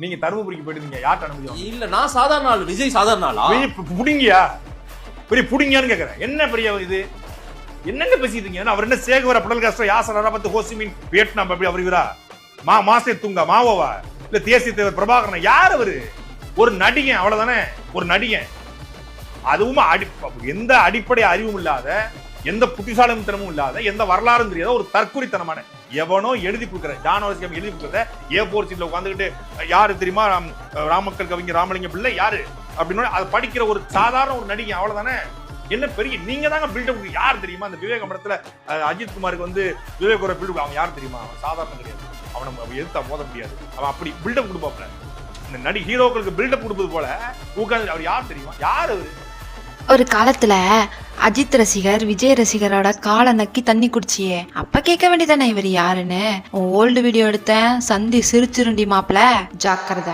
நீங்க தருமபுரிக்கு போயிட்டு யார்ட்ட அனுமதி? இல்ல நான் சாதாரண ஆள், விஜய் சாதாரண ஆளா? புடிங்கியா பெரிய புடிங்கியான்னு கேக்குறேன். என்ன பெரிய இது என்னங்க பேசிட்டீங்க? அவர் என்ன Che Guevara Fidel Castro Yasser Arafat Ho Chi Minh Vietnam அப்படி அவர் இவரா மாசே துங்கா மாவோவா இல்ல தேசிய தலைவர் பிரபாகரன்? யார் அவரு? ஒரு நடிகன், அவ்வளவுதானே, ஒரு நடிகன். அதுவும் எந்த அடிப்படை அறிவும் இல்லாத, எந்த புத்திசாலித்தனமும் இல்லாத, எந்த வரலாறும் தெரியாத ஒரு தற்குறித்தனமான எவனோ எழுதி கொடுக்குற ஜானவசியம் எழுதி கொடுக்குறத A4 சீட்ல உட்காந்துக்கிட்டு யாரு தெரியுமா, ராமக்கல் கவிஞர் ராமலிங்கம் பிள்ளை யாரு அப்படின்னு அதை படிக்கிற ஒரு சாதாரண ஒரு நடிகை, அவ்வளவுதானே. என்ன பெரிய நீங்க தாங்க பில்டப். யார் தெரியுமா அந்த விவேக படத்துல அஜித் குமாருக்கு வந்து விவேக் ஒரு பில்டப், அவன் யார் தெரியுமா? அவன் சாதாரண கிடையாது, அவனை எதிர்த்தா மோத முடியாது. அவன் அப்படி பில்டப் கொடுப்பாப்ல. இந்த நடி ஹீரோக்களுக்கு பில்டப் கொடுப்பது போல உட்காந்து அவர் யார் தெரியுமா? யார் அவரு? ஒரு காலத்துல அஜித் ரசிகர் விஜய் ரசிகரோட காலை நக்கி தண்ணி குடிச்சியே, அப்ப கேட்க வேண்டியதானே இவர் யாருன்னு. ஓல்டு வீடியோ எடுத்தேன், சந்தி சிரிச்சிருண்டி மாப்பிள, ஜாக்கிரதை.